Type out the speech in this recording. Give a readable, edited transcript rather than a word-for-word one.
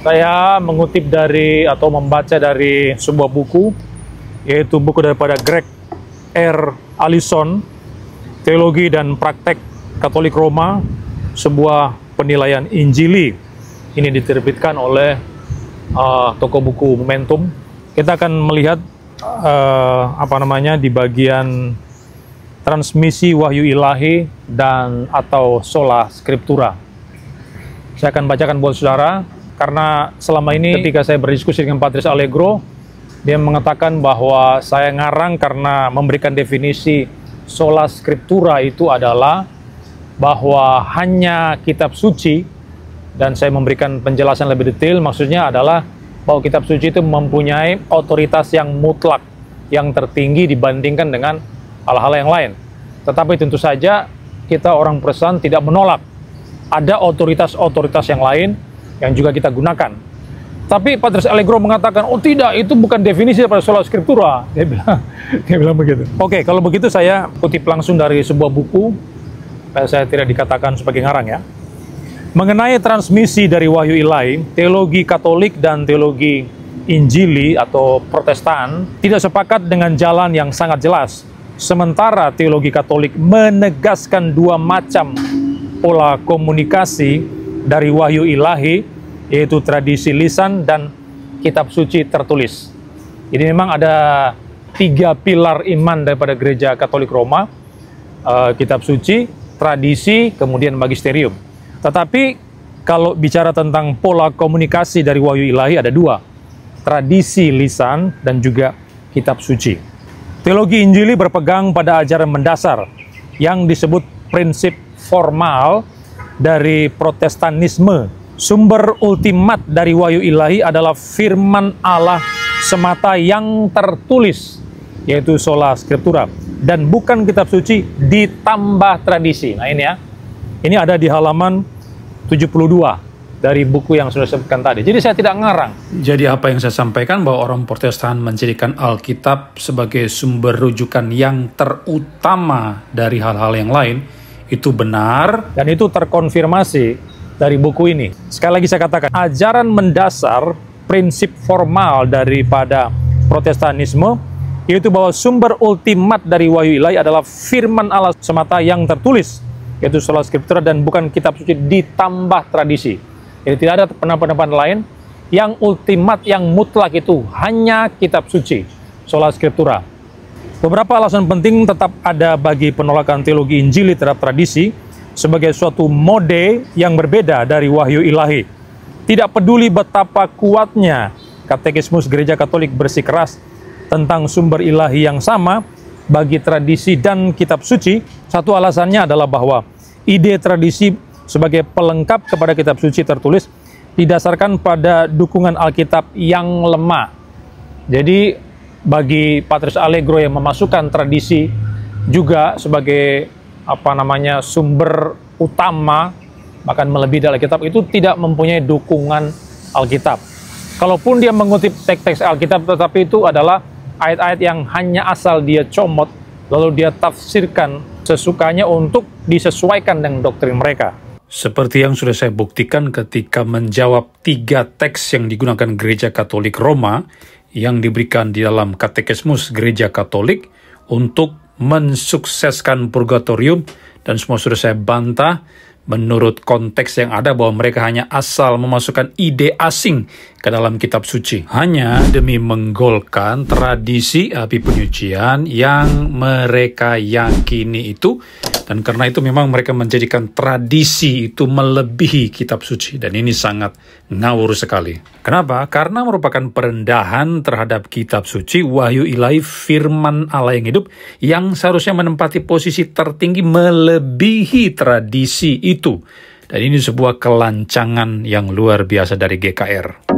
Saya mengutip dari atau membaca dari sebuah buku, yaitu buku daripada Greg R. Allison, Teologi dan Praktek Katolik Roma, sebuah penilaian Injili. Ini diterbitkan oleh toko buku Momentum. Kita akan melihat di bagian transmisi wahyu ilahi dan atau sola scriptura. Saya akan bacakan buat saudara, karena selama ini ketika saya berdiskusi dengan Patris Allegro, dia mengatakan bahwa saya ngarang karena memberikan definisi sola scriptura itu adalah bahwa hanya kitab suci, dan saya memberikan penjelasan lebih detail. Maksudnya adalah bahwa kitab suci itu mempunyai otoritas yang mutlak, yang tertinggi dibandingkan dengan hal-hal yang lain. Tetapi tentu saja kita orang Protestan tidak menolak ada otoritas-otoritas yang lain yang juga kita gunakan. Tapi Patris Allegro mengatakan, oh tidak, itu bukan definisi daripada sola scriptura. Dia bilang begitu. Oke, kalau begitu saya kutip langsung dari sebuah buku, saya tidak dikatakan sebagai ngarang ya. Mengenai transmisi dari wahyu ilahi, teologi Katolik dan teologi Injili atau Protestan tidak sepakat dengan jalan yang sangat jelas. Sementara teologi Katolik menegaskan dua macam pola komunikasi dari wahyu ilahi, yaitu tradisi lisan dan kitab suci tertulis. Jadi memang ada tiga pilar iman daripada gereja Katolik Roma, kitab suci, tradisi, kemudian magisterium. Tetapi kalau bicara tentang pola komunikasi dari wahyu ilahi ada dua, tradisi lisan dan juga kitab suci. Teologi Injili berpegang pada ajaran mendasar yang disebut prinsip formal dari Protestanisme. Sumber ultimat dari wahyu ilahi adalah firman Allah semata yang tertulis, yaitu sola scriptura, dan bukan kitab suci ditambah tradisi. Nah ini ya, ini ada di halaman 72 dari buku yang sudah disebutkan tadi. Jadi saya tidak ngarang. Jadi apa yang saya sampaikan bahwa orang Protestan menjadikan Alkitab sebagai sumber rujukan yang terutama dari hal-hal yang lain, itu benar. Dan itu terkonfirmasi dari buku ini. Sekali lagi saya katakan, ajaran mendasar, prinsip formal daripada Protestanisme, yaitu bahwa sumber ultimat dari wahyu ilahi adalah firman Allah semata yang tertulis, yaitu sola scriptura, dan bukan kitab suci ditambah tradisi. Jadi tidak ada pendapat lain. Yang ultimat, yang mutlak itu hanya kitab suci, sola scriptura. Beberapa alasan penting tetap ada bagi penolakan teologi Injili terhadap tradisi sebagai suatu mode yang berbeda dari wahyu ilahi. Tidak peduli betapa kuatnya katekismus gereja Katolik bersikeras tentang sumber ilahi yang sama bagi tradisi dan kitab suci, satu alasannya adalah bahwa ide tradisi sebagai pelengkap kepada kitab suci tertulis didasarkan pada dukungan Alkitab yang lemah. Jadi bagi Patris Allegro yang memasukkan tradisi juga sebagai sumber utama, bahkan melebihi dari Alkitab, itu tidak mempunyai dukungan Alkitab. Kalaupun dia mengutip teks-teks Alkitab, tetapi itu adalah ayat-ayat yang hanya asal dia comot, lalu dia tafsirkan sesukanya untuk disesuaikan dengan doktrin mereka. Seperti yang sudah saya buktikan ketika menjawab 3 teks yang digunakan gereja Katolik Roma yang diberikan di dalam katekismus gereja Katolik untuk mensukseskan purgatorium, dan semua sudah saya bantah menurut konteks yang ada bahwa mereka hanya asal memasukkan ide asing ke dalam kitab suci hanya demi menggolkan tradisi api penyucian yang mereka yakini itu. Dan karena itu memang mereka menjadikan tradisi itu melebihi kitab suci. Dan ini sangat ngawur sekali. Kenapa? Karena merupakan perendahan terhadap kitab suci, wahyu ilahi, firman Allah yang hidup, yang seharusnya menempati posisi tertinggi melebihi tradisi itu. Dan ini sebuah kelancangan yang luar biasa dari GKR.